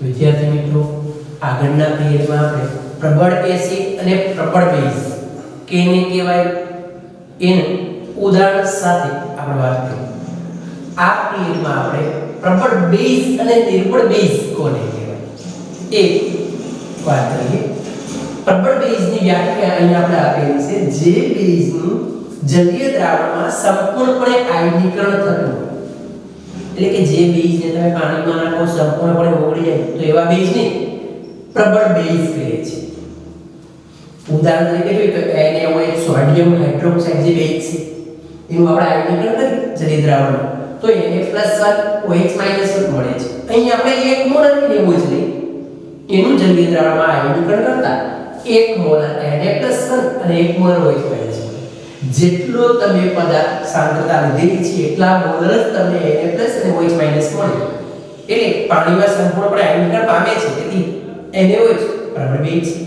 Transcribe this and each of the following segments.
વિદ્યાર્થી મિત્રો, આગળના પીરિયડમાં આપણે પ્રબળ એસિડ અને પ્રબળ બેઝ કેને કહેવાય એનું ઉદાહરણ સાથે આપણે વાત કરી. આ પીરિયડમાં આપણે પ્રબળ બેઝ અને નિર્બળ બેઝ કોને કહેવાય એ વાત કરીએ. પ્રબળ બેઝની વ્યાખ્યા અહીં આપણે આપેલી છે, જે બેઝનું જલીય દ્રાવણમાં સંપૂર્ણપણે આયનીકરણ થતું હોય. એટલે કે જે બેઝને તમે પાણીમાં નાખો સંપૂર્ણપણે ઓગળી જાય તો એવા બેઝને પ્રબળ બેઝ કહે છે. ઉદાહરણ તરીકે જોઈએ તો NaOH સોડિયમ હાઇડ્રોક્સાઇડ જે બેઝ છે એનું આપણે આયનીકરણ કરીએ જલીય દ્રાવણમાં તો Na+1 OH- મળે છે. અહીં આપણે 1 મોલ NaOH લઈએ, એનું જલીય દ્રાવણમાં આયનીકરણ કરતા 1 મોલ Na+1 અને 1 મોલ OH મળે છે. જેટલો તમે પદાર્થ સાંદ્રતા લીધેલી છે એટલા મોલ જ તમને Na+ અને OH- મળે. એટલે પાણીમાં સંપૂર્ણપણે આયનીકરણ પામે છે. તેથી NaOH પ્રબળ બેઝ છે.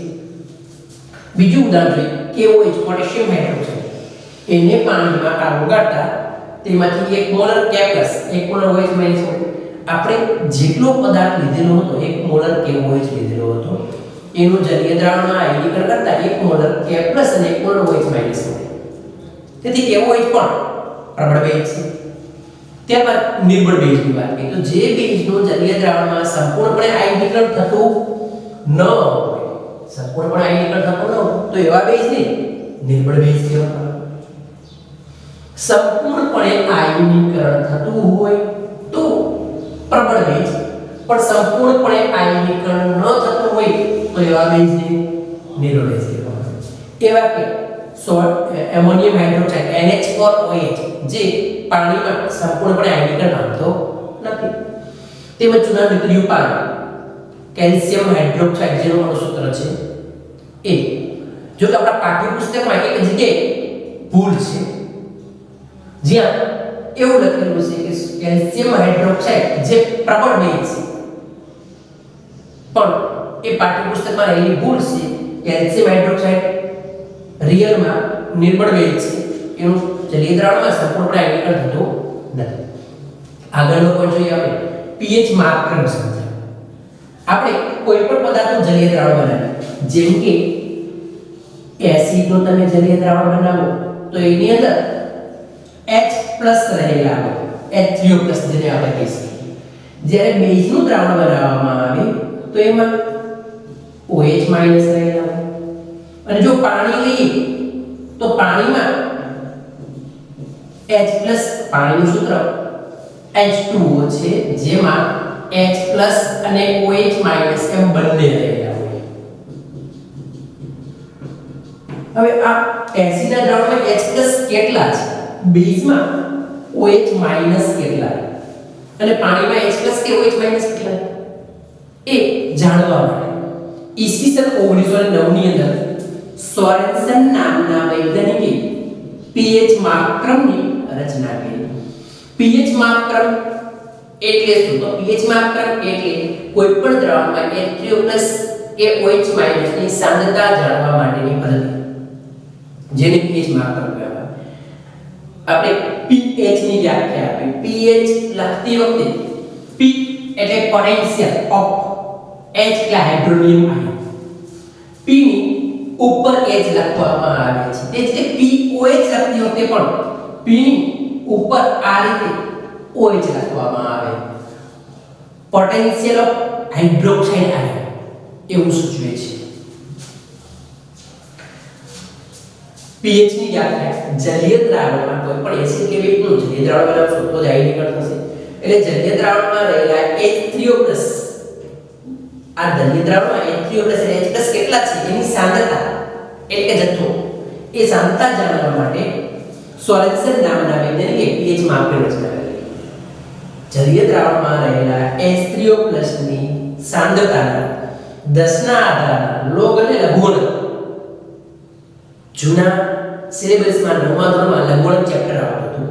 બીજું ઉદાહરણ જોઈએ KOH પોટેશિયમ હાઇડ્રોક્સાઇડ. એને પાણીમાં ઓગાળતા તેમાંથી 1 મોલર K+ 1 મોલર OH- મળે. આપણે જેટલો પદાર્થ લીધેલો હતો 1 મોલર KOH લીધેલો હતો એનું જલીય દ્રાવણમાં આયનીકરણ કરતા 1 મોલર K+ અને 1 મોલર OH- મળે. તેથી KOH પણ પ્રબળ બેઝ છે. ત્યારબાદ નિર્બળ બેઝની વાત કરીએ તો જે બેઝનું જલીય દ્રાવણમાં સંપૂર્ણપણે આયનીકરણ થતું ન હોય, સંપૂર્ણપણે આયનીકરણ થતું ન હોય તો એવા બેઝને નિર્બળ બેઝ કહેવામાં આવે. સંપૂર્ણપણે આયનીકરણ થતું હોય તો પ્રબળ બેઝ, પણ સંપૂર્ણપણે આયનીકરણ ન થતું હોય તો એવા બેઝને નિર્બળ બેઝ કહેવામાં આવે. એવા કે એમોનિયમ હાઇડ્રોક્સાઇડ NH4OH જે પાણીમાં સંપૂર્ણપણે આયનીકરણ પામતો નથી. તેમજ ચૂનામિત્રીયું પાણી કેલ્શિયમ હાઇડ્રોક્સાઇડ જેનું અણુસૂત્ર છે એ. જો કે આપણા પાઠ્યપુસ્તકમાં એક જગ્યાએ ભૂલ છે જ્યાં એવું લખેલું છે કે કેલ્શિયમ હાઇડ્રોક્સાઇડ જે પ્રબળ બેઝ છે, પણ એ પાઠ્યપુસ્તકમાં રહેલી ભૂલ છે. કેલ્શિયમ હાઇડ્રોક્સાઇડ રિયલમાં નિર્બળ બેઝ છે, એનું જલીય દ્રાવણમાં સંપૂર્ણપણે આયનીકરણ થતું નથી. આગળનો પોઈન્ટ જોઈએ આપણે pH માપક્રમ સમજાવ. આપણે કોઈ પણ પદાર્થનું જલીય દ્રાવણ બનાવીએ, જેમ કે એસિડનું તમે જલીય દ્રાવણ બનાવો તો એની અંદર H+ રહેલા હોય, H3O+ જેને આપણે કહી શકીએ. જ્યારે બેઝનું દ્રાવણ બનાવવામાં આવે તો એમાં OH- રહેલા હોય. અને જો પાણી લઈએ તો પાણીમાં H+ પાણીનું સૂત્ર H2O છે, જેમાં H+ અને OH- એમ બંને રહેલા હોય. હવે આ એસિડના દ્રાવણમાં H+ કેટલા છે, બેઝમાં OH- કેટલા અને પાણીમાં H+ કે OH- કેટલા એ જાણવા માટે ઈસવીસન 1909 ની અંદર સોરેન્સન નામના વૈજ્ઞાનિકે pH માપક્રમની રચના કરી. pH માપક્રમ એટલે શું? તો pH માપક્રમ એટલે કોઈ પણ દ્રાવણમાં H3O+ કે OH- ની સાંદ્રતા જાણવા માટેની પદ્ધતિ, જેને pH માપક્રમ કહેવાય. આપણે pH ની વ્યાખ્યા આપી. pH લખતી વખતે P એટલે પોટેન્શિયલ ઓફ H એટલે હાઇડ્રોનિયમ આયન, P ની ઉપર H લખવામાં આવે છે. તે જ POH લખતી વખતે પણ P ની ઉપર આ રીતે OH લખવામાં આવે. પોટેન્શિયલ ઓફ હાઇડ્રોક્સાઇડ આયન એવું સૂચવે છે. pH ની વ્યાખ્યા જલીય દ્રાવણમાં કોઈ પણ એસિડ કે બેઝનું જલીય દ્રાવણ બનાવશો તો જ આયનીકરણ થશે. એટલે જલીય દ્રાવણમાં રહેલા H3O+ આ જલીય દ્રાવણમાં H3O+ અને H+ કેટલા છે એની સાંદ્રતા એટલે કે જથ્થો, એ સાંદ્રતા જાણવા માટે સોરેન્સન નામના વૈજ્ઞાનિકે pH માપની રચના કરી. જલીય દ્રાવણમાં રહેલા H3O+ ની સાંદ્રતાના 10 ના આધારના લોગ અને લઘુગણક જૂના સિલેબસમાં 9મા ધોરણમાં લઘુગણક ચેપ્ટર આવતું હતું.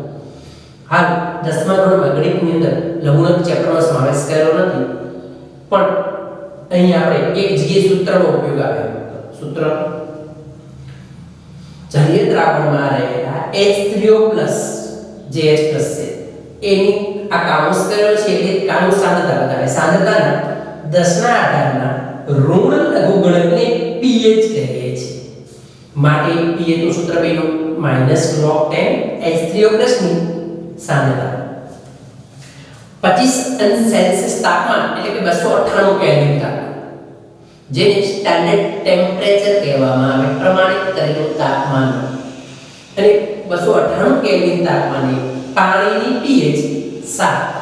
હાલ 10મા ધોરણમાં ગણિતની અંદર લઘુગણક ચેપ્ટરનો સમાવેશ કરેલો નથી, પણ અહીં આપણે એક જગ્યાએ સૂત્રનો ઉપયોગ આવે. સૂત્ર જલીય દ્રાવણમાં રહેલા H3O+ જે H+ છે એની આ કાઉન્સ કરેલો છે એટલે કાઉન્સ સાંદ્રતા બતાવે. સાંદ્રતાના 10 ના આધારના ઋણ લઘુગણકને pH કહીએ છીએ. માટે pH નું સૂત્ર બન્યું -log10 H3O+ ની સાંદ્રતા 25 અંશ સેલ્સિયસ તાપમાન એટલે કે 298 કેલ્વિન તાપમાન, જેને સ્ટાન્ડર્ડ ટેમ્પરેચર કહેવામાં આવે, પ્રમાણિત કરેલું તાપમાન. અને 298 કેલ્વિન તાપમાને પાણીની pH 7.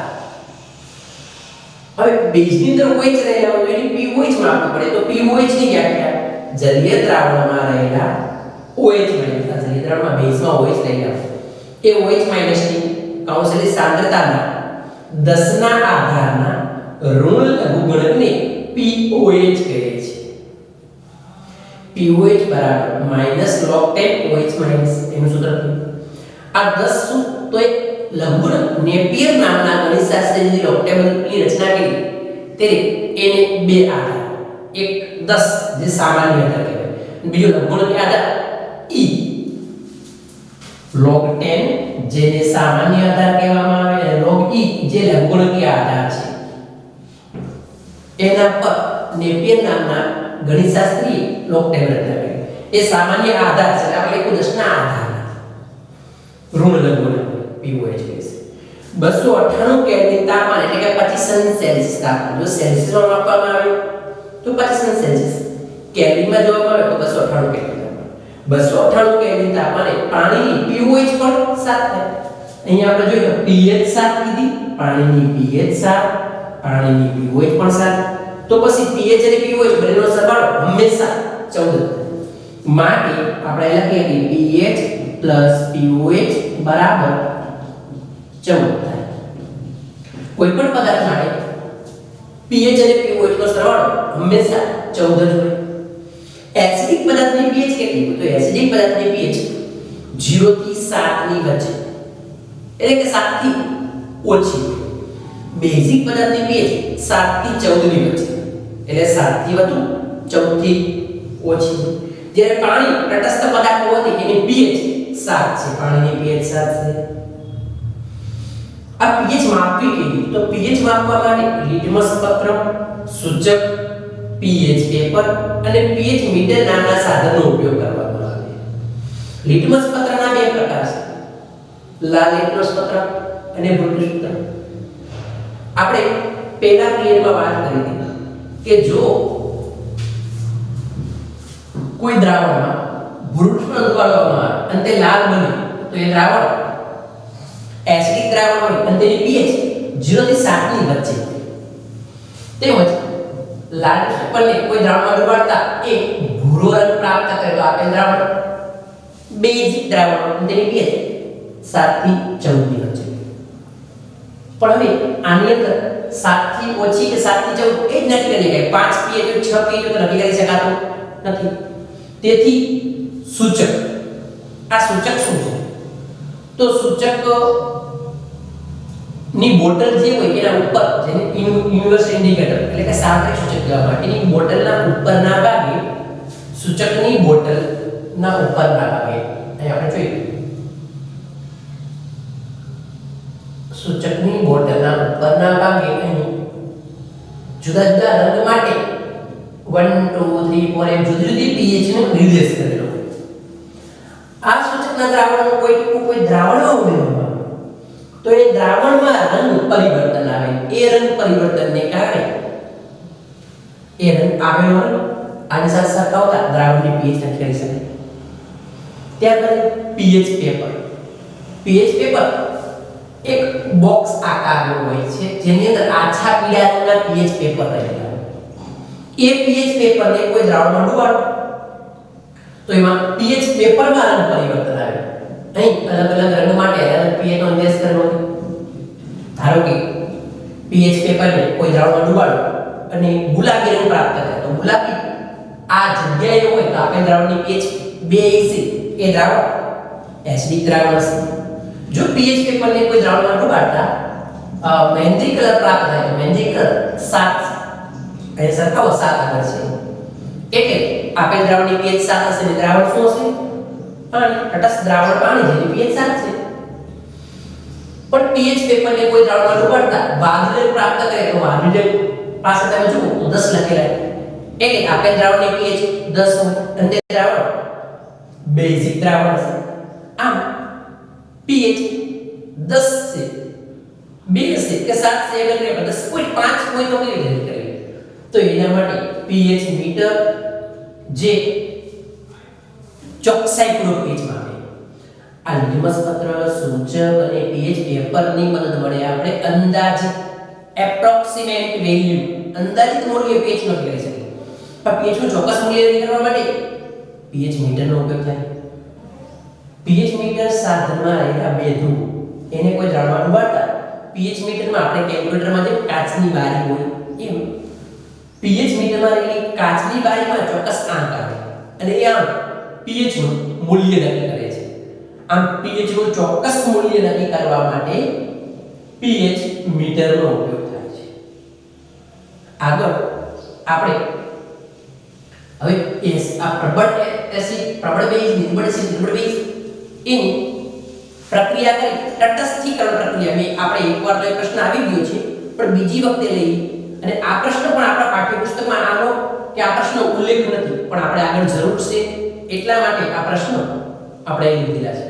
હવે બેઝની અંદર OH રહેલા હોય તો એની pOH માપવું પડે. તો pOH ની વ્યાખ્યા જલીય દ્રાવણમાં રહેલા OH મળે. જલીય દ્રાવણમાં બેઝમાં OH રહેલા એ OH ની કાઉન્સેલી સાંદ્રતાના 10 ના આધારના ઋણ લઘુગણકને pOH કહે છે. pOH -log10 OH- એનું સૂત્ર આ 10 શું તો એક લઘુગણક નેપિયર નામના ગણિતશાસ્ત્રીએ લોગ ટેબલની રચના કરી ત્યારે એને બે આધાર, એક 10 જે સામાન્ય આધાર કહેવાય, બીજો લઘુગણક આધાર E log10 જેને સામાન્ય આધાર કહેવામાં આવે અને log E જે લઘુગણકીય આધાર છે. એના પર નેપિયર નામના ગણિતશાસ્ત્રીએ લોગ ટેબલ રચના કરી. એ સામાન્ય આધાર છે આપણે 10 ના આધાર ઋણ લઘુગણક pOH કહીએ. 298 કેલ્વિન તાપમાન એટલે કે 25 અંશ સેલ્સિયસ તાપમાન. જો સેલ્સિયસમાં માપવામાં આવે તો 25 અંશ સેલ્સિયસ, કેલ્વિનમાં જોવામાં આવે તો 298 કેલ્વિન તાપમાન. 298 કેલ્વિન તાપમાને પાણીની pOH પણ 7 થાય. અહીંયા આપણે જોઈએ pH 7 કીધી, પાણીની pH 7, પાણીની pOH પણ 7. તો પછી pH અને pOH બંનેનો સરવાળો હંમેશા 14 થાય. માટે આપણે લખીએ કે pH pOH બરાબર 14 થાય. કોઈ પણ પદાર્થ માટે pH અને pOH નો સરવાળો હંમેશા 14 જ હોય. એસિડિક પદાર્થની pH કેટલી હોય? તો એસિડિક પદાર્થની pH 0 થી 7 ની વચ્ચે, એટલે કે 7 થી ઓછી. બેઝિક પદાર્થની pH 7 થી 14 ની વચ્ચે, એટલે 7 થી વધુ 14 થી ઓછી. જ્યારે પાણી તટસ્થ પદાર્થ હોવાથી એની pH 7 છે, પાણીની pH 7 છે. આ pH માપવી કેવી? તો pH માપવા માટે લિટમસ પત્ર, સૂચક, pH પેપર અને pH મીટર નામના સાધનનો ઉપયોગ કરવામાં આવે. લિટમસ પત્રના બે પ્રકાર છે, લાલ લિટમસ પત્ર અને ભૂરું પત્ર. આપણે પહેલા પિરિયડમાં વાત કરી હતી કે જો કોઈ દ્રાવણમાં ભૂરું ઉગાડવામાં આવે અને તે લાલ બને તો એ દ્રાવણ એસિડિક દ્રાવણ હોય અને તેની pH 0 થી 7 ની વચ્ચે. તેમજ લાલ પેપરને કોઈ દ્રાવણમાં ડુબાડતા એ ભૂરો રંગ પ્રાપ્ત કરે તો આપેલ દ્રાવણ બેઝિક દ્રાવણ અને તેની pH 7 થી 14 ની વચ્ચે. પણ હવે આની અંદર 7 થી ઓછી કે 7 થી 14 એ જ નક્કી કરી શકાય. 5 pH 6 pH તો નક્કી કરી શકાતું નથી. તેથી સૂચક, આ સૂચક શું છે? તો સૂચક ની બોટલ જે હોય એના ઉપર, જેને યુનિવર્સલ ઇન્ડિકેટર એટલે કે સાપેક્ષ સૂચક કહેવામાં આવે, એની બોટલના ઉપરના ભાગે, સૂચકની બોટલના ઉપરના ભાગે અહીં આપણે જોઈએ સૂચકની બોટલના ઉપરના ભાગે અહીં જુદા જુદા રંગ માટે 1 2 3 4 એમ જુદી જુદી pH નો નિર્દેશ કરેલો. આ સૂચકના દ્રાવણનો કોઈ દ્રાવણમાં ઉમેરવામાં આવે તો એ દ્રાવણમાં રંગ પરિવર્તન આવે. એ રંગ પરિવર્તનને કારણે એ રંગ આવેલો રંગ આની સાથે સરખાવતા દ્રાવણની pH નક્કી કરી શકાય. ત્યારબાદ pH પેપર. pH પેપર એક બોક્સ આકારનો હોય છે જેની અંદર આછા પીળા રંગના pH પેપર રહેલા હોય. એ pH પેપરને કોઈ દ્રાવણમાં ડુબાડો તો એમાં pH પેપરમાં રંગ પરિવર્તન આવે. અહીં અલગ અલગ રંગ માટે અલગ pH નો નિર્દેશ કરેલો છે. ધારો કે pH પેપરને કોઈ દ્રાવણમાં ડુબાડો અને ગુલાબી રંગ પ્રાપ્ત કરે તો ગુલાબી આ જગ્યાએ હોય તો આપેલ દ્રાવણની pH 2 છે એ દ્રાવણ એસિડિક દ્રાવણ હશે. જો pH પેપરને કોઈ દ્રાવણમાં ડુબાડતા મહેંદી કલર પ્રાપ્ત થાય તો મહેંદી કલર 7 એ સરખાવો 7 આગળ છે એટલે આપેલ દ્રાવણની pH 7 હશે અને દ્રાવણ શું હશે? પાણી. તટસ્થ દ્રાવણ પાણી જેની pH 7 છે. પણ pH પેપરને કોઈ દ્રાવણમાં ડુબાડતા વાદળી પ્રાપ્ત કરે તો વાદળી પાસે તમે જુઓ તો 10 લખેલા એટલે આપેલ દ્રાવણની pH 10 હોય અને તે દ્રાવણ બેઝિક દ્રાવણ હશે. આમ pH 10 છે 2 છે કે 7 છે એટલે કે 10.5 હોય તો કેવી રીતે કરીએ? તો એના માટે pH મીટર જે ચોકસાઈ પૂર્વક pH માપે આ લિટમસ પત્ર સૂચક અને pH પેપરની મદદ વડે આપણે અંદાજિત એપ્રોક્સિમેટ વેલ્યુ અંદાજિત મૂલ્ય pH નો કરી શકીએ. પણ pH નું ચોક્કસ મૂલ્ય કરવા માટે pH મીટરનો ઉપયોગ થાય. pH મીટર સાધનમાં રહેલા બે ધ્રુવ એને કોઈ દ્રાવણમાં ડુબાડતા pH મીટરમાં આપણે કેલ્ક્યુલેટરમાં જે કાચની બારી હોય એમ pH મીટરમાં રહેલી કાચની બારીમાં ચોક્કસ આંક આવે અને એ આંક pH નું મૂલ્ય નક્કી કરે છે. આમ pH નું ચોક્કસ મૂલ્ય નક્કી કરવા માટે pH મીટરનો ઉપયોગ થાય છે. આગળ આપણે હવે આ પ્રબળ એસિડ પ્રબળ બેઝ નિર્બળ એસિડ નિર્બળ બેઝ એની પ્રક્રિયા કરી તટસ્થીકરણ પ્રક્રિયા મે આપણે એકવાર તો એ પ્રશ્ન આવી ગયો છે પણ બીજી વખતે લઈ અને આ પ્રશ્ન પણ આપણા પાઠ્યપુસ્તકમાં આનો કે આ પ્રશ્ન ઉલ્લેખ નથી પણ આપણે આગળ જરૂર છે એટલા માટે આ પ્રશ્ન આપણે લીધેલા છે.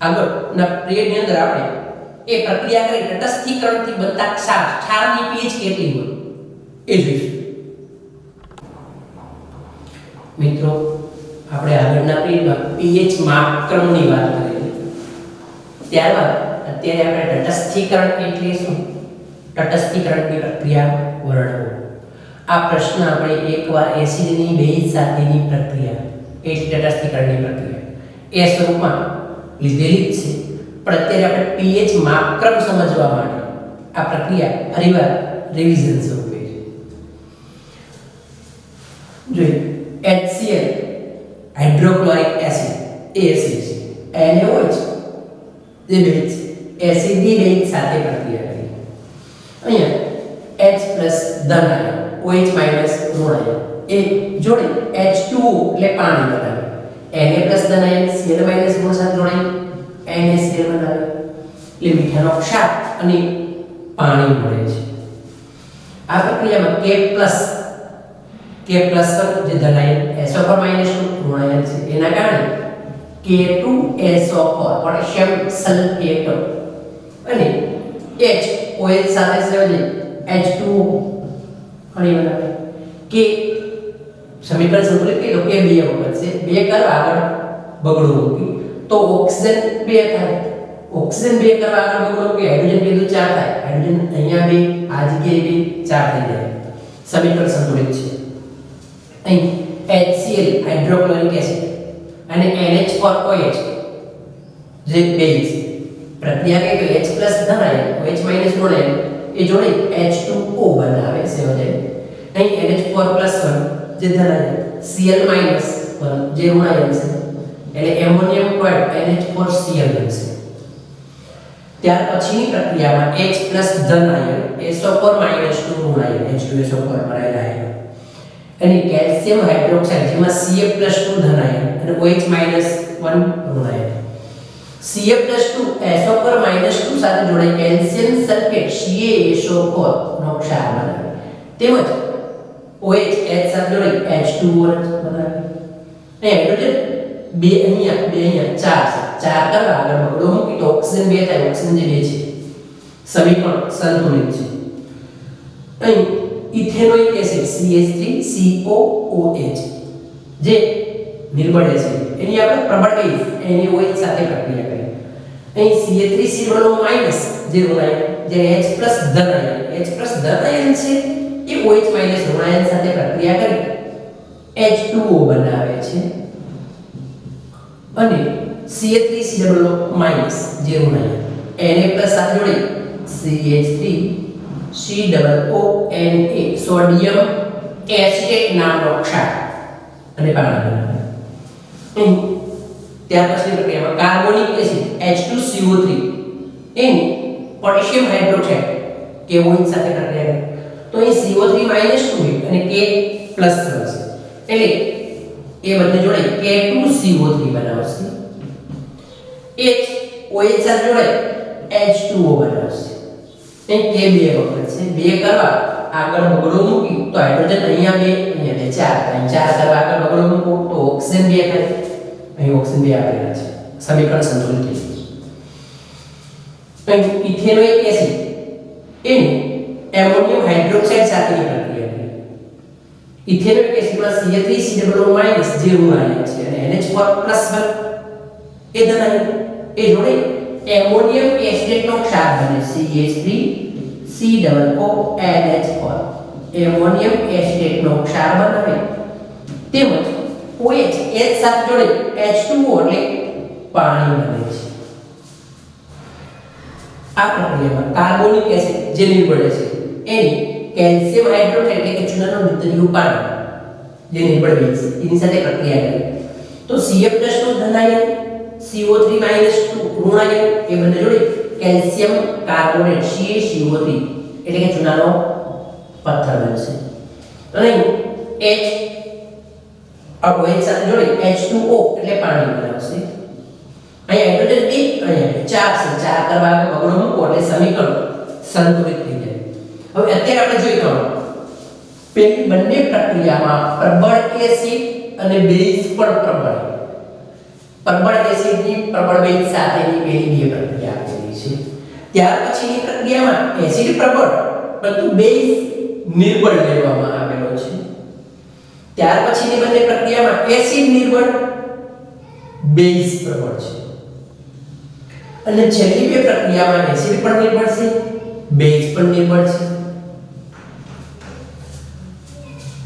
આગળના પીરિયડની અંદર આપણે એ પ્રક્રિયા કરી તટસ્થીકરણથી બનતા ક્ષારની pH કેટલી હોય એ જોઈશું. મિત્રો આપણે આગળના પીરિયડમાં pH માપક્રમની વાત કરી. ત્યારબાદ અત્યારે આપણે તટસ્થીકરણ એટલે શું? તટસ્થીકરણની પ્રક્રિયા વર્ણવો. આ પ્રશ્ન આપણે એકવાર એસિડની બેઝ સાથેની પ્રક્રિયા એટલે તટસ્થીકરણની પ્રક્રિયા એ સ્વરૂપમાં લીધેલી જ છે પણ અત્યારે આપણે pH માપક્રમ સમજવા માટે આ પ્રક્રિયા ફરીવાર રિવિઝન સ્વરૂપે છે. જોઈએ HCl હાઇડ્રોક્લોરિક એસિડ એ એસિડ છે NaOH જે બેઝ એસિડની બેઝ સાથે પ્રક્રિયા કરી અહીંયા H+ ધન આયન OH- ઋણ આયન એ જોડે H2O એટલે પાણી બનાવે Na+ ધન આયન Cl- ઋણ સાથે જોડાય NaCl બનાવે એટલે મીઠાનો ક્ષાર અને પાણી મળે છે. આ પ્રક્રિયામાં K+ જે ધન આયન SO4- ઋણ આયન છે એના કારણે K2SO4 પોટેશિયમ સલ્ફેટ અને OH સાથે સંયોજિત H2O પાણી બનાવે. કે સમીકરણ સંતુલિત કરી દો કે બે વખત છે બે કરવા આગળ બગડો મૂકી તો ઓક્સિજન 2 થાય. ઓક્સિજન 2 કરવા આગળ બગડો મૂકી હાઇડ્રોજન કીધું 4 થાય. હાઇડ્રોજન અહીંયા 2 આ જગ્યાએ 2 4 થઈ જાય. સમીકરણ સંતુલિત છે. અહીં HCl હાઇડ્રોક્લોરિક એસિડ અને NH4OH જે બેઝ પ્રક્રિયા કરી તો H+ ધન આયન OH- ઋણ આયન એ જોડે H2O બનાવે છે હવે અહીં NH4+1 જે ધન આયન Cl- જે ઋણ આયન છે એટલે એમોનિયમ ક્લોરાઇડ NH4Cl બનશે. ત્યાર પછીની પ્રક્રિયામાં H+ ધન આયન SO4- ઋણ આયન H2SO4 ભરાયેલા આયન અને કેલ્શિયમ હાઇડ્રોક્સાઇડ જેમાં Ca+2 ધન આયન અને OH- ઋણ આયન Ca+2 SO4- સાથે જોડાઈ કેલ્શિયમ સલ્ફેટ CaSO4 નો ક્ષાર બનાવે તેમજ OH સાથે જોડાઈ H2O બનાવે. હાઇડ્રોજન 2 અહીંયા 4 કરવા આગળ બગડો મૂકી તો ઓક્સિજન 2 થાય. ઓક્સિજન જે 2 છે સમીકરણ સંતુલિત છે. અહીં ઇથેનોઇક એસિડ CH3COOH જે નિર્બળ એસિડ એની આપણે પ્રબળ બેઝ NaOH સાથે પ્રક્રિયા કરી. અહીં CH3COO- જે ઋણ આયન જે H+ ધન આયન H+ ધન આયન છે એ OH- ઋણ આયન સાથે પ્રક્રિયા કરી H2O બનાવે છે અને CH3COO- જે ઋણ આયન Na+ સાથે જોડી CH3COONA સોડિયમ એસિટેટ નામનો ક્ષાર અને પાણી બનાવે. ત્યાર પછી પ્રક્રિયામાં કાર્બોનિક એસિડ H2CO3 એની પોટેશિયમ હાઇડ્રોક્સાઇડ કેવોઇન સાથે પ્રક્રિયા કરે તો અહીં CO3 -2 અને K +3 છે એટલે એ બંને જોડે K2CO3 બનાવશે. H OH સાથે જોડે H2O બનાવશે. એ K બે વખત છે. બે કરવા આગળ બગડો મૂકી તો હાઇડ્રોજન અહીંયા 2 અહીંયા 2 4 4 કરવા આગળ બગડો મૂકો તો ઓક્સિજન 2 થાય. અહીં ઓક્સિજન 2 આપેલા છે. સમીકરણ સંતુલિત થઈ ગયું. અહીં ઇથેનોઇક એસિડ એની એમોનિયમ હાઇડ્રોક્સાઇડ સાથેની પ્રક્રિયા કરી. ઇથેનોઇક એસિડમાં CH3COO- જે ઋણ આયન છે અને NH4+1 એ ધન આયન એ જોડે એમોનિયમ એસિડનો ક્ષાર બને CH3COONH4 એમોનિયમ એસિડનો ક્ષાર બનાવે તેમજ OH H સાથે જોડે H2O એટલે પાણી બને છે. આ પ્રક્રિયામાં કાર્બોનિક એસિડ જે નિર્બળે છે એની કેલ્શિયમ હાઇડ્રોક્સાઇડ એટલે કે ચૂનાનું વિતરિયું પાણી જે નિર્બળ બેઝ એની સાથે પ્રક્રિયા કરી તો Cf+ નું ધન આયન CO3 - ઋણ આયન એ બંને જોડે કેલ્શિયમ કાર્બોનેટ CaCO3 એટલે કે ચૂનાનો પથ્થર બનશે. અને H OH સાથે જોડે H2O એટલે પાણી બનાવશે. અહીં હાઇડ્રોજન 2 અહીંયા 4 છે. 4 કરવા આગળ બગડો મૂકો એટલે સમીકરણ સંતુલિત થઈ જાય. હવે અત્યારે આપણે જોઈ તો પેલી બંને પ્રક્રિયામાં પ્રબળ એસિડ અને બેઝ પણ પ્રબળ એસિડની પ્રબળ બેઝ સાથેની પેલી બે પ્રક્રિયા આપેલી છે. ત્યાર પછીની પ્રક્રિયામાં એસિડ પ્રબળ પરંતુ બેઝ નિર્બળ લેવામાં આવેલો છે. ત્યાર પછીની બંને પ્રક્રિયામાં એસિડ નિર્બળ બેઝ પ્રબળ છે અને છેલ્લી બે પ્રક્રિયામાં એસિડ પણ નિર્બળ છે બેઝ પણ નિર્બળ છે.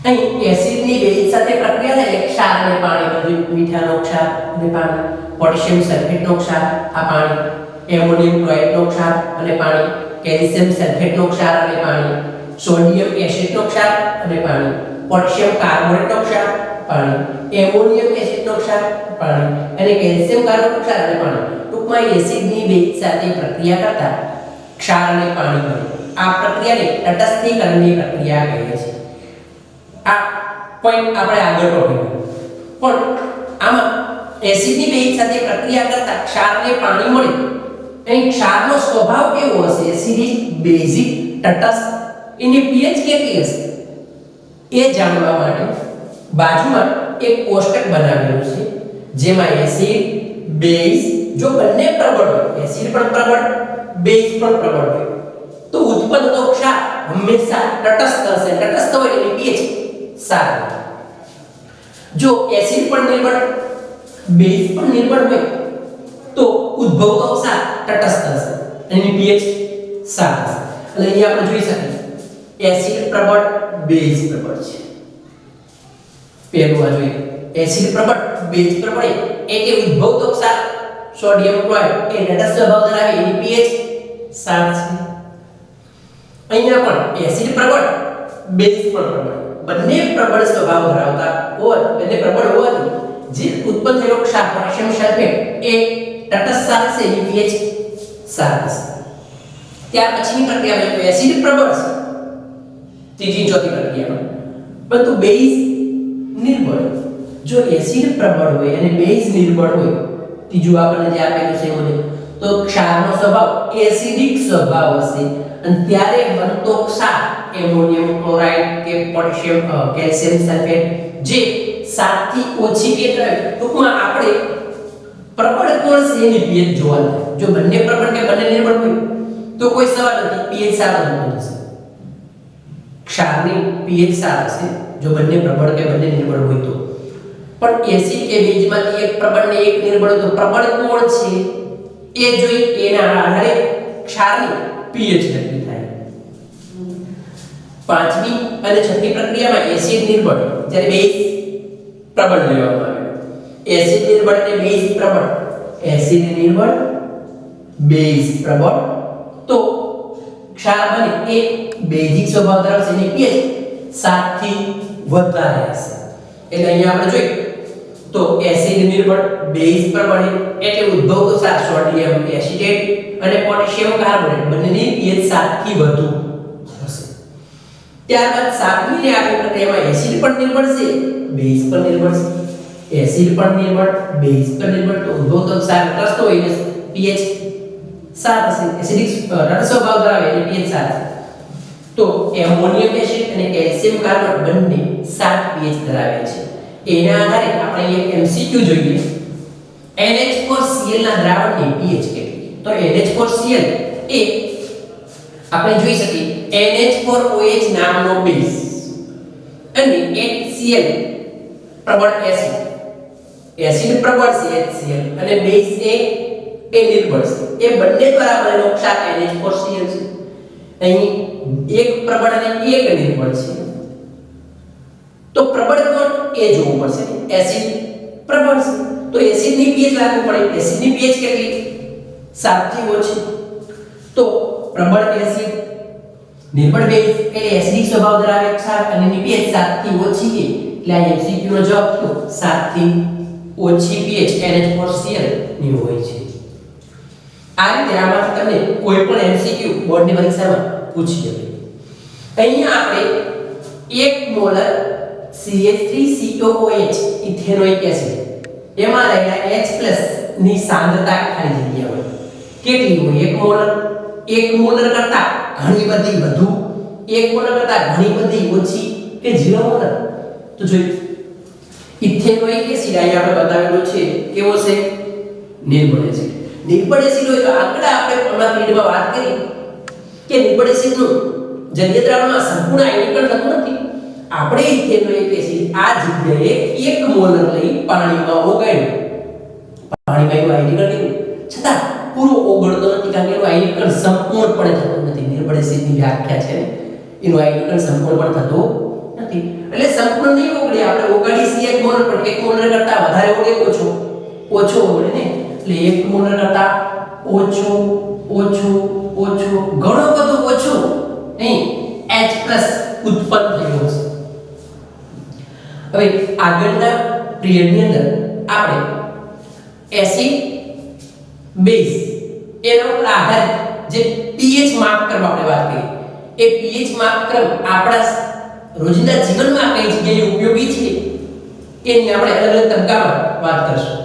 અહીં એસિડની બેઝ સાથે પ્રક્રિયા થાય ક્ષાર અને પાણી બધું મીઠાનો ક્ષાર અને પાણી પોટેશિયમ સલ્ફેટનો ક્ષાર આ પાણી એમોનિયમ ક્લોરાઇડનો ક્ષાર અને પાણી કેલ્શિયમ સલ્ફેટનો ક્ષાર અને પાણી સોડિયમ એસિડનો ક્ષાર અને પાણી પોટેશિયમ કાર્બોનેટનો ક્ષાર પાણી એમોનિયમ એસિડનો ક્ષાર પાણી અને કેલ્શિયમ કાર્બોનેટનો ક્ષાર અને પાણી. ટૂંકમાં એસિડની બેઝ સાથે પ્રક્રિયા કરતા ક્ષાર અને પાણી બને. આ પ્રક્રિયાને તટસ્થીકરણની પ્રક્રિયા કહે છે. આ પોઈન્ટ આપણે આગળ ટોપિક પણ આમાં એસિડની બેઝ સાથે પ્રક્રિયા કરતા ક્ષારને પાણી મળે. અહીં ક્ષારનો સ્વભાવ કેવો હશે? એસિડિક, બેઝિક, તટસ્થ. એની pH કેટલી હશે એ જાણવા માટે બાજુમાં એક કોષ્ટક બનાવેલું છે જેમાં એસિડ, બેઝ જો બંને પ્રબળ હોય, એસિડ પણ પ્રબળ, બેઝ પણ પ્રબળ હોય તો ઉત્પન્ન થતો ક્ષાર હંમેશા તટસ્થ હશે. તટસ્થ હોય એટલે pH 7. જો એસિડ પણ નિર્બળ, બેઝ પણ નિર્બળ હોય તો ઉદ્ભવતો ક્ષાર તટસ્થ હશે. એની pH 7 હશે. એટલે અહીંયા આપણે જોઈ શકીએ એસિડ પ્રબળ, બેઝ પ્રબળ છે. પહેલું આ જોઈએ એસિડ પ્રબળ, બેઝ પ્રબળ એટલે ઉદ્ભવતો ક્ષાર સોડિયમ ક્લોરાઇડ એ તટસ્થ સ્વભાવ ધરાવે એની pH 7 છે. અહીંયા પણ એસિડ પ્રબળ, બેઝ પણ પ્રબળ બંને પ્રબળ સ્વભાવ ધરાવતા હોય બંને પ્રબળ હોવાથી જે ઉત્પન્ન થયેલો ક્ષાર પોટેશિયમ સલ્ફેટ એ તટસ્થ ક્ષાર છે એની pH 7 છે. ત્યાર પછીની પ્રક્રિયામાં એસિડ પ્રબળ છે ત્રીજી ચોથી પ્રક્રિયામાં પરંતુ બેઝ નિર્બળ. જો એસિડ પ્રબળ હોય અને બેઝ નિર્બળ હોય ત્રીજું આપણને જે આપેલું છે મને તો ક્ષારનો સ્વભાવ એસિડિક સ્વભાવ હશે અને ત્યારે બનતો ક્ષાર એમોનિયમ ક્લોરાઇડ કે પોટેશિયમ કેલ્શિયમ સલ્ફેટ જે 7 થી ઓછી pH હોય. ટૂંકમાં આપણે પ્રબળ કોણ છે એની pH જોવાનું. જો બંને પ્રબળ કે બંને નિર્બળ હોય તો કોઈ સવાલ નથી, pH 7 ઉત્પન્ન થશે. ક્ષારની pH 7 હશે જો બંને પ્રબળ કે બંને નિર્બળ હોય તો. પણ એસિડ કે બેઝમાંથી એક પ્રબળ ને એક નિર્બળ તો પ્રબળ કોણ છે એ જોઈ એના આધારે ક્ષારની pH નક્કી થાય. પાંચમી અને છઠ્ઠી પ્રક્રિયામાં એસિડ નિર્બળ જ્યારે બેઝ પ્રબળ લેવામાં આવે. એસિડ નિર્બળ અને બેઝ પ્રબળ. એસિડ નિર્બળ, બેઝ પ્રબળ તો ક્ષાર બને એ બેઝિક સ્વભાવ ધરાવશે એની pH 7 થી વધારે હશે એટલે અહીંયા આપણે જોઈએ તો એસિડ નિર્બળ બેઝ પ્રબળ એટલે ઉદ્ભવ તો સોડિયમ એસિટેટ અને પોટેશિયમ કાર્બોનેટ બંનેની pH 7 થી વધુ હશે ત્યારબાદ 7મી ને આપણે પ્રક્રિયામાં એસિડ પણ નિર્બળ છે બેઝ પણ નિર્બળ છે એસિડ પણ નિર્બળ બેઝ પણ નિર્બળ તો ઉદ્ભવ તો તટસ્થ હોય ને pH 7 હશે એસિડિક રડ સ્વભાવ ધરાવે એટલે pH 7 તો એમોનિયમ એસિડ અને કેલ્શિયમ કાર્બોનેટ બંને 7 pH ધરાવે છે એના આધારે આપણે એક MCQ જોઈએ NH4Cl ના દ્રાવણની pH કેટલી તો NH4Cl એ આપણે જોઈ શકીએ NH4OH નામનો બેઝ અને HCl પ્રબળ એસિડ પ્રબળ છે HCl અને બેઝ એ નિર્બળ છે એ બંને દ્વારા બનેલો ક્ષાર NH4Cl છે અહીં એક પ્રબળ અને એક નિર્બળ છે તો પ્રબળ કોણ એ જોવું પડશે એસિડ પ્રબળ છે તો એસિડ ની pH લાગુ પડે એસિડ ની pH કેટલી 7 થી ઓછી તો પ્રબળ એસિડ નિર્બળ બેઝ એટલે એસિડિક સ્વભાવ ધરાવે ક્ષાર અને ની pH 7 થી ઓછી છે એટલે આ MCQ નો જવાબ થયો 7 થી ઓછી pH NH4Cl ની હોય છે આ રીતે આમાંથી તમને કોઈ પણ MCQ બોર્ડની પરીક્ષામાં પૂછી શકે અહીંયા આપણે 1 મોલર CH3COOH ઇથેનોઇક એસિડ એમાં રહેલા H+ ની સાંદ્રતા ખાલી જગ્યા હોય કેટલી હોય 1 મોલર કરતા ઘણી બધી વધુ 1 મોલર કરતા ઘણી બધી ઓછી કે 0 મોલર તો જોઈએ ઇથેનોઇક એસિડ અહીં આપણે બતાવેલો છે કેવો છે નિર્બળ એસિડ હોય તો આગળ આપણે હમણાં પીરિયડમાં વાત કરી કે નિર્બળ એસિડનું જલીય દ્રાવણમાં સંપૂર્ણ આયનીકરણ થતું નથી આપણે ઇથેનોઇક એસિડ આ જગ્યાએ 1 મોલર લઈ પાણીમાં ઓગાળ્યું પાણીમાં એવું આયનીકરણ કર્યું છતાં પૂરો ઓગળતો નથી કારણ કે એનું આયનીકરણ સંપૂર્ણપણે થતું નથી નિર્બળ એસિડની વ્યાખ્યા છે એનું આયનીકરણ સંપૂર્ણપણે થતું નથી એટલે સંપૂર્ણ નહીં ઓગળે આપણે ઓગાળી છીએ 1 મોલર પણ 1 મોલર કરતા વધારે ઓગળે ઓછો ઓગળે ને એટલે 1 મોલર કરતા ઓછો ઘણો બધો ઓછો નહીં H+ ઉત્પન્ન થયો છે હવે આગળના પિરિયડની અંદર આપણે એસિડ બેઝ એના ઉપર આધારિત જે pH માપક્રમ આપણે વાત કરી એ pH માપક્રમ આપણા રોજિંદા જીવનમાં કઈ જગ્યાએ ઉપયોગી છે એની આપણે અલગ અલગ તબક્કામાં વાત કરીશું